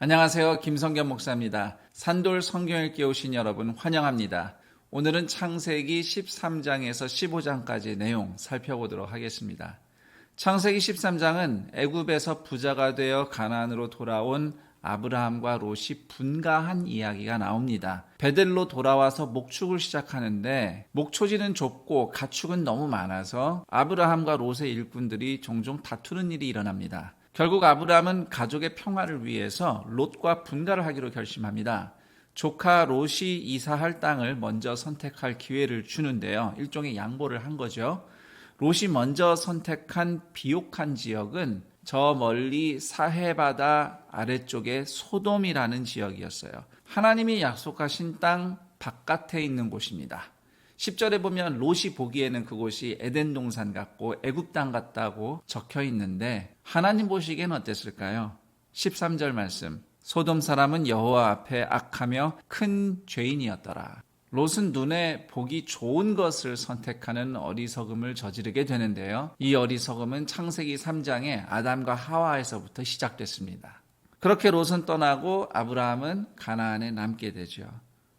안녕하세요. 김성겸 목사입니다. 산돌 성경읽기 오신 여러분 환영합니다. 오늘은 창세기 13장에서 15장까지의 내용 살펴보도록 하겠습니다. 창세기 13장은 애굽에서 부자가 되어 가나안으로 돌아온 아브라함과 롯이 분가한 이야기가 나옵니다. 베델로 돌아와서 목축을 시작하는데 목초지는 좁고 가축은 너무 많아서 아브라함과 롯의 일꾼들이 종종 다투는 일이 일어납니다. 결국 아브라함은 가족의 평화를 위해서 롯과 분가를 하기로 결심합니다. 조카 롯이 이사할 땅을 먼저 선택할 기회를 주는데요. 일종의 양보를 한 거죠. 롯이 먼저 선택한 비옥한 지역은 저 멀리 사해바다 아래쪽에 소돔이라는 지역이었어요. 하나님이 약속하신 땅 바깥에 있는 곳입니다. 10절에 보면 롯이 보기에는 그곳이 에덴 동산 같고 애굽 땅 같다고 적혀 있는데 하나님 보시기엔 어땠을까요? 13절 말씀, 소돔 사람은 여호와 앞에 악하며 큰 죄인이었더라. 롯은 눈에 보기 좋은 것을 선택하는 어리석음을 저지르게 되는데요. 이 어리석음은 창세기 3장의 아담과 하와에서부터 시작됐습니다. 그렇게 롯은 떠나고 아브라함은 가나안에 남게 되죠.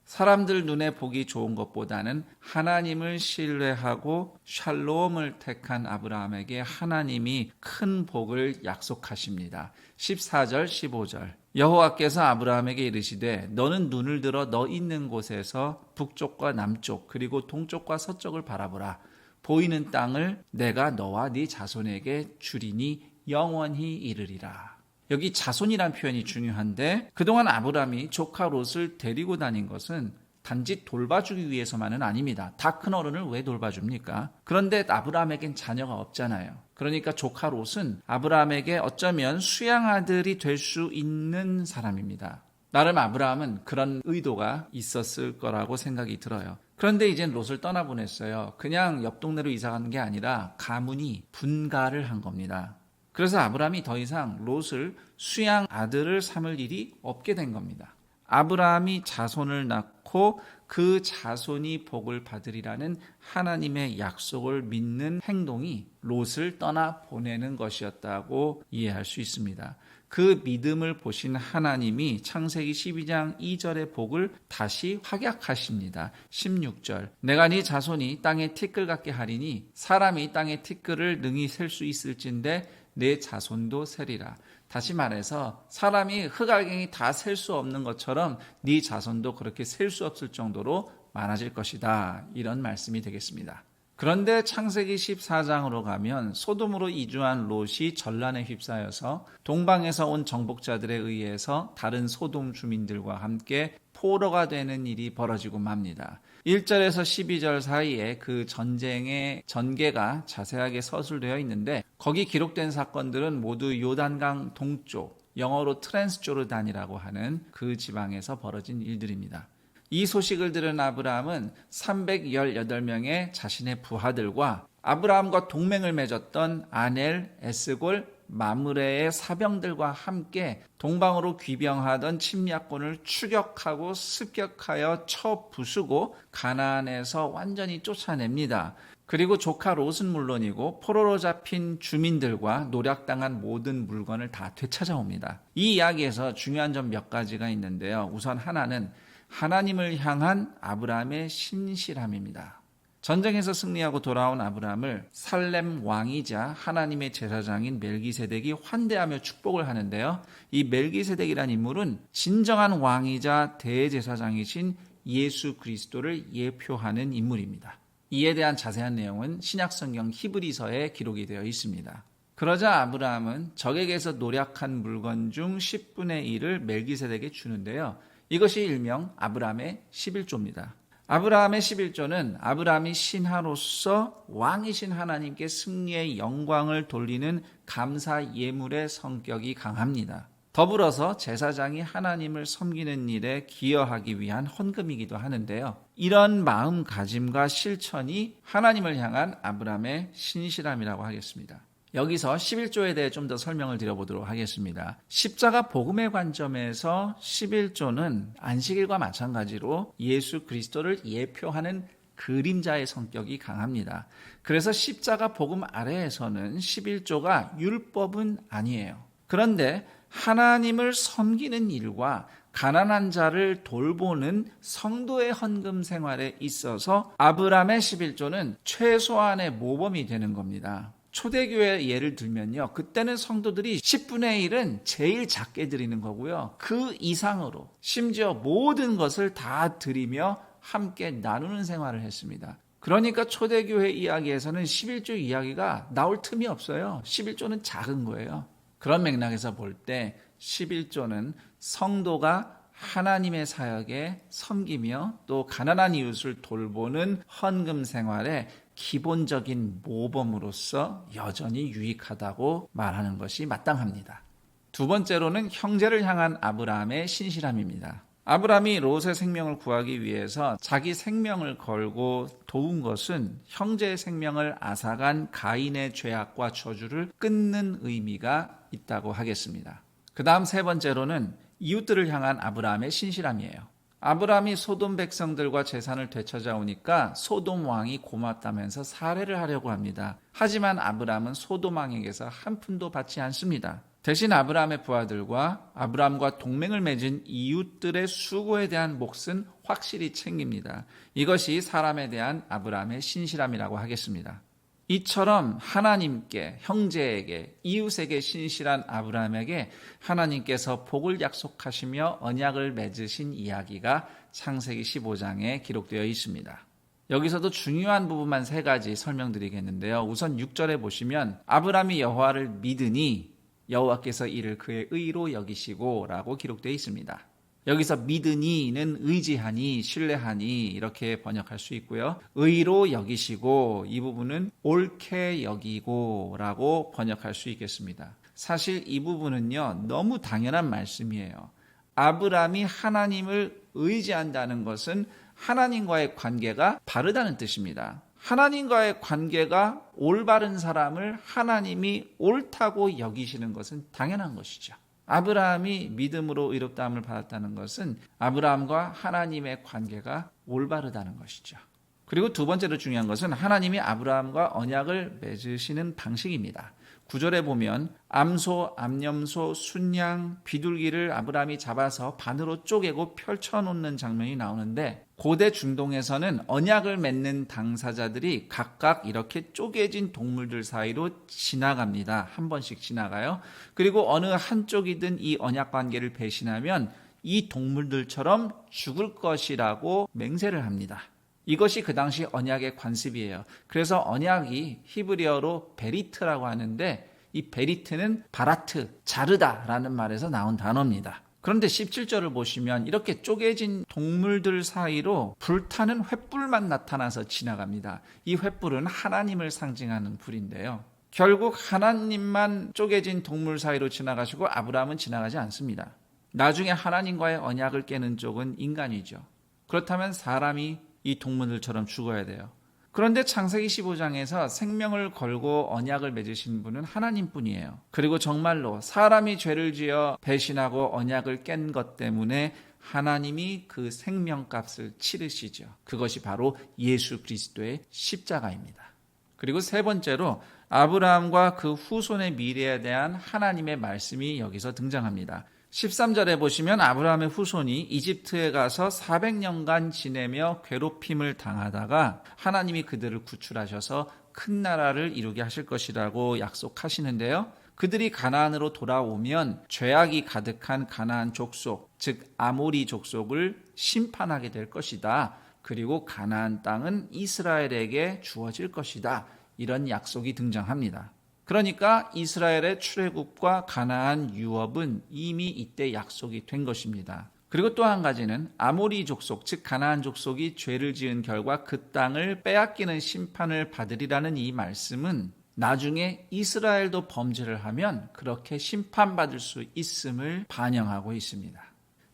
사람들 눈에 보기 좋은 것보다는 하나님을 신뢰하고 샬롬을 택한 아브라함에게 하나님이 큰 복을 약속하십니다. 14절 15절 여호와께서 아브라함에게 이르시되 너는 눈을 들어 너 있는 곳에서 북쪽과 남쪽 그리고 동쪽과 서쪽을 바라보라. 보이는 땅을 내가 너와 네 자손에게 주리니 영원히 이르리라. 여기 자손이란 표현이 중요한데 그동안 아브라함이 조카 롯을 데리고 다닌 것은 단지 돌봐주기 위해서만은 아닙니다. 다 큰 어른을 왜 돌봐줍니까? 그런데 아브라함에겐 자녀가 없잖아요. 그러니까 조카 롯은 아브라함에게 어쩌면 수양아들이 될 수 있는 사람입니다. 나름 아브라함은 그런 의도가 있었을 거라고 생각이 들어요. 그런데 이젠 롯을 떠나보냈어요. 그냥 옆 동네로 이사간 게 아니라 가문이 분가를 한 겁니다. 그래서 아브라함이 더 이상 롯을 수양 아들을 삼을 일이 없게 된 겁니다. 아브라함이 자손을 낳고 그 자손이 복을 받으리라는 하나님의 약속을 믿는 행동이 롯을 떠나 보내는 것이었다고 이해할 수 있습니다. 그 믿음을 보신 하나님이 창세기 12장 2절의 복을 다시 확약하십니다. 16절 내가 네 자손이 땅의 티끌 같게 하리니 사람이 땅의 티끌을 능히 셀 수 있을진데 내 자손도 세리라. 다시 말해서 사람이 흑알갱이 다 셀 수 없는 것처럼 네 자손도 그렇게 셀 수 없을 정도로 많아질 것이다. 이런 말씀이 되겠습니다. 그런데 창세기 14장으로 가면 소돔으로 이주한 롯이 전란에 휩싸여서 동방에서 온 정복자들에 의해서 다른 소돔 주민들과 함께 포로가 되는 일이 벌어지고 맙니다. 1절에서 12절 사이에 그 전쟁의 전개가 자세하게 서술되어 있는데 거기 기록된 사건들은 모두 요단강 동쪽, 영어로 트랜스조르단이라고 하는 그 지방에서 벌어진 일들입니다. 이 소식을 들은 아브라함은 318명의 자신의 부하들과 아브라함과 동맹을 맺었던 아넬, 에스골, 마므레의 사병들과 함께 동방으로 귀병하던 침략군을 추격하고 습격하여 쳐 부수고 가나안에서 완전히 쫓아냅니다. 그리고 조카 롯은 물론이고 포로로 잡힌 주민들과 노략당한 모든 물건을 다 되찾아옵니다. 이 이야기에서 중요한 점 몇 가지가 있는데요. 우선 하나는 하나님을 향한 아브라함의 신실함입니다. 전쟁에서 승리하고 돌아온 아브라함을 살렘 왕이자 하나님의 제사장인 멜기세덱이 환대하며 축복을 하는데요. 이 멜기세덱이라는 인물은 진정한 왕이자 대제사장이신 예수 그리스도를 예표하는 인물입니다. 이에 대한 자세한 내용은 신약성경 히브리서에 기록이 되어 있습니다. 그러자 아브라함은 적에게서 노략한 물건 중 10분의 1을 멜기세덱에게 주는데요. 이것이 일명 아브라함의 11조입니다. 아브라함의 11조는 아브라함이 신하로서 왕이신 하나님께 승리의 영광을 돌리는 감사 예물의 성격이 강합니다. 더불어서 제사장이 하나님을 섬기는 일에 기여하기 위한 헌금이기도 하는데요. 이런 마음가짐과 실천이 하나님을 향한 아브라함의 신실함이라고 하겠습니다. 여기서 11조에 대해 좀 더 설명을 드려보도록 하겠습니다. 십자가 복음의 관점에서 11조는 안식일과 마찬가지로 예수 그리스도를 예표하는 그림자의 성격이 강합니다. 그래서 십자가 복음 아래에서는 11조가 율법은 아니에요. 그런데 하나님을 섬기는 일과 가난한 자를 돌보는 성도의 헌금 생활에 있어서 아브라함의 11조는 최소한의 모범이 되는 겁니다. 초대교회 예를 들면요, 그때는 성도들이 10분의 1은 제일 작게 드리는 거고요, 그 이상으로 심지어 모든 것을 다 드리며 함께 나누는 생활을 했습니다. 그러니까 초대교회 이야기에서는 11조 이야기가 나올 틈이 없어요. 11조는 작은 거예요. 그런 맥락에서 볼 때 11조는 성도가 하나님의 사역에 섬기며 또 가난한 이웃을 돌보는 헌금 생활의 기본적인 모범으로서 여전히 유익하다고 말하는 것이 마땅합니다. 두 번째로는 형제를 향한 아브라함의 신실함입니다. 아브라함이 롯의 생명을 구하기 위해서 자기 생명을 걸고 도운 것은 형제의 생명을 앗아간 가인의 죄악과 저주를 끊는 의미가 있다고 하겠습니다. 그 다음 세 번째로는 이웃들을 향한 아브라함의 신실함이에요. 아브라함이 소돔 백성들과 재산을 되찾아오니까 소돔 왕이 고맙다면서 살해를 하려고 합니다. 하지만 아브라함은 소돔 왕에게서 한 푼도 받지 않습니다. 대신 아브라함의 부하들과 아브라함과 동맹을 맺은 이웃들의 수고에 대한 몫은 확실히 챙깁니다. 이것이 사람에 대한 아브라함의 신실함이라고 하겠습니다. 이처럼 하나님께, 형제에게, 이웃에게 신실한 아브라함에게 하나님께서 복을 약속하시며 언약을 맺으신 이야기가 창세기 15장에 기록되어 있습니다. 여기서도 중요한 부분만 세 가지 설명드리겠는데요. 우선 6절에 보시면 아브라함이 여호와를 믿으니 여호와께서 이를 그의 의로 여기시고 라고 기록되어 있습니다. 여기서 믿으니는 의지하니, 신뢰하니 이렇게 번역할 수 있고요. 의로 여기시고 이 부분은 옳게 여기고 라고 번역할 수 있겠습니다. 사실 이 부분은요, 너무 당연한 말씀이에요. 아브라함이 하나님을 의지한다는 것은 하나님과의 관계가 바르다는 뜻입니다. 하나님과의 관계가 올바른 사람을 하나님이 옳다고 여기시는 것은 당연한 것이죠. 아브라함이 믿음으로 의롭다함을 받았다는 것은 아브라함과 하나님의 관계가 올바르다는 것이죠. 그리고 두 번째로 중요한 것은 하나님이 아브라함과 언약을 맺으시는 방식입니다. 9절에 보면 암소, 암염소, 순양, 비둘기를 아브라함이 잡아서 반으로 쪼개고 펼쳐놓는 장면이 나오는데, 고대 중동에서는 언약을 맺는 당사자들이 각각 이렇게 쪼개진 동물들 사이로 지나갑니다. 한 번씩 지나가요. 그리고 어느 한쪽이든 이 언약 관계를 배신하면 이 동물들처럼 죽을 것이라고 맹세를 합니다. 이것이 그 당시 언약의 관습이에요. 그래서 언약이 히브리어로 베리트라고 하는데, 이 베리트는 바라트, 자르다라는 말에서 나온 단어입니다. 그런데 17절을 보시면 이렇게 쪼개진 동물들 사이로 불타는 횃불만 나타나서 지나갑니다. 이 횃불은 하나님을 상징하는 불인데요. 결국 하나님만 쪼개진 동물 사이로 지나가시고 아브라함은 지나가지 않습니다. 나중에 하나님과의 언약을 깨는 쪽은 인간이죠. 그렇다면 사람이 이 동물들처럼 죽어야 돼요. 그런데 창세기 15장에서 생명을 걸고 언약을 맺으신 분은 하나님뿐이에요. 그리고 정말로 사람이 죄를 지어 배신하고 언약을 깬 것 때문에 하나님이 그 생명값을 치르시죠. 그것이 바로 예수 그리스도의 십자가입니다. 그리고 세 번째로 아브라함과 그 후손의 미래에 대한 하나님의 말씀이 여기서 등장합니다. 13절에 보시면 아브라함의 후손이 이집트에 가서 400년간 지내며 괴롭힘을 당하다가 하나님이 그들을 구출하셔서 큰 나라를 이루게 하실 것이라고 약속하시는데요. 그들이 가나안으로 돌아오면 죄악이 가득한 가나안 족속, 즉 아모리 족속을 심판하게 될 것이다. 그리고 가나안 땅은 이스라엘에게 주어질 것이다. 이런 약속이 등장합니다. 그러니까 이스라엘의 출애굽과 가나안 유업은 이미 이때 약속이 된 것입니다. 그리고 또 한 가지는 아모리 족속, 즉 가나안 족속이 죄를 지은 결과 그 땅을 빼앗기는 심판을 받으리라는 이 말씀은 나중에 이스라엘도 범죄를 하면 그렇게 심판받을 수 있음을 반영하고 있습니다.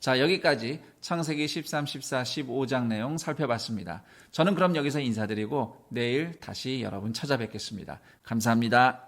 자, 여기까지 창세기 13, 14, 15장 내용 살펴봤습니다. 저는 그럼 여기서 인사드리고 내일 다시 여러분 찾아뵙겠습니다. 감사합니다.